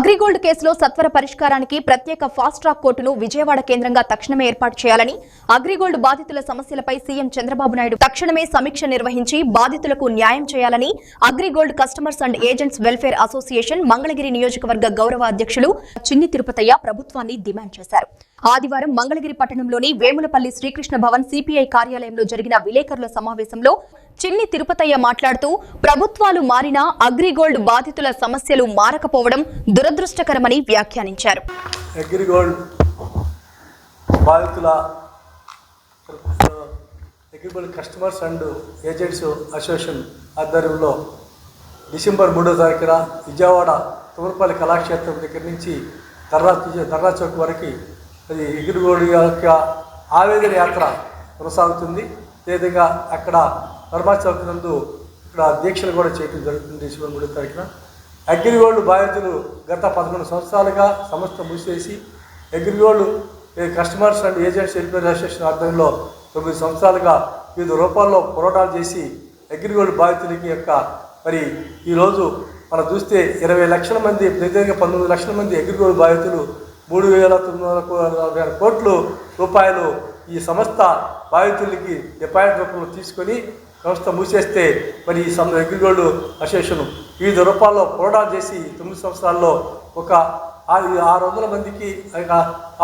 అగ్రిగోల్డ్ కేసులో సత్వర పరిష్కారానికి ప్రత్యేక ఫాస్ట్ ట్రాక్ కోర్టును విజయవాడ కేంద్రంగా తక్షణమే ఏర్పాటు చేయాలని అగ్రిగోల్డ్ బాధితుల సమస్యలపై సీఎం చంద్రబాబు నాయుడు తక్షణమే సమీక్ష నిర్వహించి బాధితులకు న్యాయం చేయాలని AgriGold customers and agents welfare association Mangalagiri నియోజకవర్గ గౌరవ అధ్యక్షులు చిన్ని తిరుపతయ్య ప్రభుత్వాన్ని డిమాండ్ చేశారు. ఆదివారం మంగళగిరి పట్టణంలోని వేములపల్లి శ్రీకృష్ణ భవన్ సిపిఐ కార్యాలయంలో జరిగిన విలేకరుల సమావేశంలో చిన్ని తిరుపతయ్య మాట్లాడుతూ ప్రభుత్వాలు మారినా అగ్రిగోల్డ్ బాధితుల సమస్యలు మారకపోవడం దురదృష్టకరమని వ్యాఖ్యానించారు. అగ్రిగోల్డ్ బాధితుల AgriGold customers and agents association ఆధ్వర్యంలో డిసెంబర్ 3వ తారీఖున విజయవాడ తుమ్మలపల్లి కళాక్షేత్రం దగ్గర నుంచి ధర్నా చౌక్ వరకు అది అగ్రిగోల్డ్ యొక్క ఆవేదన యాత్ర కొనసాగుతుంది. అదేవిధంగా అక్కడ ధర్నా చౌక్ నందు ఇక్కడ దీక్షలు కూడా చేయడం జరుగుతుంది. డిసెంబర్ 3వ తారీఖున అగ్రిగోల్డ్ బాధితులు గత 11 సంవత్సరాలుగా సంస్థ మూసేసి AgriGold customers and agents welfare association ఆధ్వర్యంలో 9 సంవత్సరాలుగా వివిధ రూపాల్లో పోరాటాలు చేసి అగ్రిగోల్డ్ బాధితులకి యొక్క మరి ఈరోజు మనం చూస్తే 20 లక్షల మంది, దగ్గరగా 19 లక్షల మంది అగ్రిగోల్డ్ బాధితులు 3,940 కోట్ల రూపాయలు ఈ సంస్థ బాధితులకి డిపాజిట్ రూపంలో తీసుకొని సంస్థ మూసేస్తే మరి ఈ అగ్రిగోల్డ్ అసోసియేషన్ వివిధ రూపాల్లో పోరాటాలు చేసి 9 సంవత్సరాల్లో ఒక 600 మందికి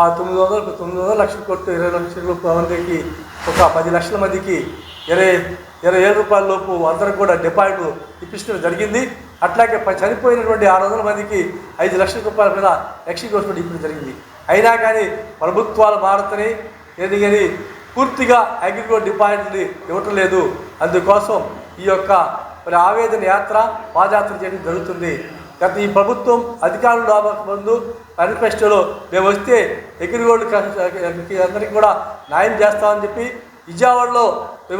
ఆ 900 లక్షల కోట్లు 20 లక్షల మందికి ఒక 10 లక్షల మందికి 27 రూపాయల లోపు అందరికి కూడా డిపాజిట్ ఇప్పించడం జరిగింది. అట్లాగే చనిపోయినటువంటి 600 మందికి 5 లక్షల రూపాయల మీద ఎక్స్గ్రేషన్ ఇప్పడం జరిగింది. అయినా కానీ ప్రభుత్వాలు మారుతని ఏది కానీ పూర్తిగా అగ్రిగోల్డ్ డిపాజిట్లు ఇవ్వటం లేదు. అందుకోసం ఈ యొక్క మరి ఆవేదన యాత్ర పాదయాత్ర చేయడం జరుగుతుంది. గత ఈ ప్రభుత్వం అధికారులు రాబోక ముందు మేనిఫెస్టోలో మేము వస్తే అగ్రిగోల్డ్ అందరికీ కూడా న్యాయం చేస్తామని చెప్పి విజయవాడలో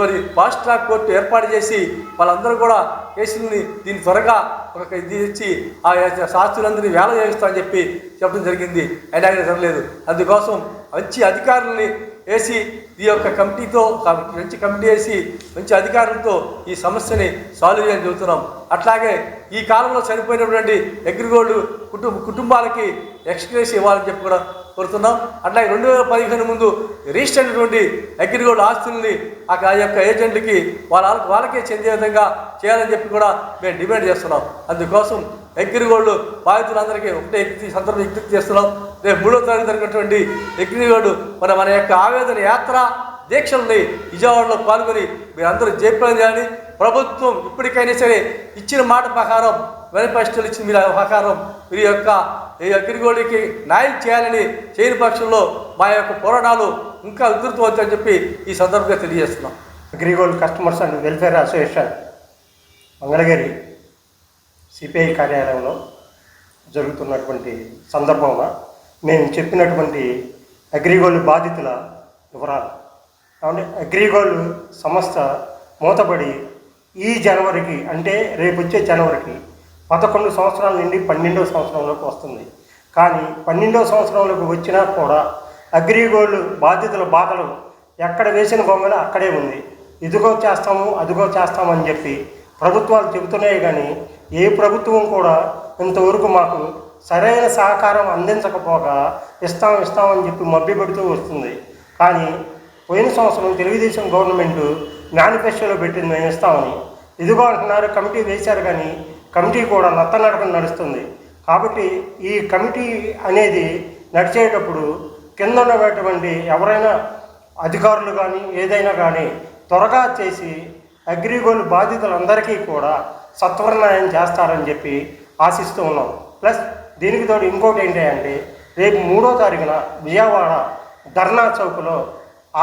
మరి ఫాస్ట్ ట్రాక్ కోర్టు ఏర్పాటు చేసి వాళ్ళందరూ కూడా కేసులని దీన్ని త్వరగా ఒక ఇది ఇచ్చి ఆ శాస్త్రులందరినీ వేల చేయిస్తామని చెప్పి చెప్పడం జరిగింది. అయినా జరగలేదు. అందుకోసం మంచి అధికారులని వేసి ఈ యొక్క కమిటీతో మంచి కమిటీ వేసి మంచి అధికారులతో ఈ సమస్యని సాల్వ్ చేయని చెబుతున్నాం. అట్లాగే ఈ కాలంలో చనిపోయినటువంటి అగ్రిగోల్డ్ కుటుంబాలకి ఎక్స్గ్రేస్ ఇవ్వాలని చెప్పి కూడా కోరుతున్నాం. అట్లాగే 2015 ముందు రిజిస్టర్ అయినటువంటి అగ్రిగోల్డ్ ఆస్తుల్ని ఆ యొక్క ఏజెంట్లకి వాళ్ళకే చెందే విధంగా చేయాలని చెప్పి కూడా మేము డిమాండ్ చేస్తున్నాం. అందుకోసం అగ్రిగోల్డ్ బాధితులందరికీ ఒకటే సందర్భం విజ్ఞప్తి చేస్తున్నాం. రేపు 3వ తారీఖు జరిగినటువంటి అగ్రిగోల్డ్ మన యొక్క ఆవేదన యాత్ర దీక్షల్ని విజయవాడలో పాల్గొని మీరందరూ జయప్రదం చేయాలి. ప్రభుత్వం ఇప్పటికైనా సరే ఇచ్చిన మాట ప్రకారం మేనిఫెస్టోలు ఇచ్చిన మీరు ప్రకారం మీరు యొక్క ఈ అగ్రిగోల్డ్కి న్యాయం చేయాలని చేయని పక్షంలో మా యొక్క పోరాటాలు ఇంకా ఉధృతమవుతాయని చెప్పి ఈ సందర్భంగా తెలియజేస్తున్నాం. AgriGold customers and welfare association Mangalagiri CPI కార్యాలయంలో జరుగుతున్నటువంటి సందర్భంగా మేము చెప్పినటువంటి అగ్రిగోల్డ్ బాధితుల వివరాలు. కాబట్టి అగ్రిగోల్డ్ సంస్థ మూతపడి ఈ జనవరికి అంటే రేపు వచ్చే జనవరికి 11 సంవత్సరాల నుండి 12వ సంవత్సరంలోకి వస్తుంది. కానీ 12వ సంవత్సరంలోకి వచ్చినా కూడా అగ్రిగోల్డ్ బాధితుల బాధలు ఎక్కడ వేసిన బొమ్మలు అక్కడే ఉంది. ఇదిగో చేస్తాము అదిగో చేస్తామని చెప్పి ప్రభుత్వాలు చెబుతున్నాయి. కానీ ఏ ప్రభుత్వం కూడా ఇంతవరకు మాకు సరైన సహకారం అందించకపోగా ఇస్తామని చెప్పి మభ్యపెడుతూ వస్తుంది. కానీ పోయిన సంవత్సరం తెలుగుదేశం గవర్నమెంట్ మేనిఫెస్టోలో పెట్టింది మేము ఇస్తామని. ఇదిగో అంటున్నారు, కమిటీ వేశారు. కానీ కమిటీ కూడా నత్తనడకన నడుస్తుంది. కాబట్టి ఈ కమిటీ అనేది నడిచేటప్పుడు కింద ఉన్నటువంటి ఎవరైనా అధికారులు కానీ ఏదైనా కానీ త్వరగా చేసి అగ్రిగోల్డ్ బాధితులందరికీ కూడా సత్వర న్యాయం చేస్తారని చెప్పి ఆశిస్తూ ఉన్నాం. ప్లస్ దీనికి తోడు ఇంకోటి ఏంటంటే రేపు 3వ తారీఖున విజయవాడ ధర్నా చౌక్లో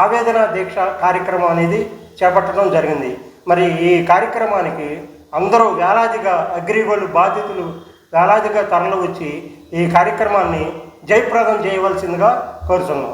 ఆవేదన దీక్ష కార్యక్రమం అనేది చేపట్టడం జరిగింది. మరి ఈ కార్యక్రమానికి అందరూ వేలాదిగా అగ్రిగోల్డ్ బాధితులు వేలాదిగా తరలి వచ్చి ఈ కార్యక్రమాన్ని జయప్రదం చేయవలసిందిగా కోరుతున్నాం.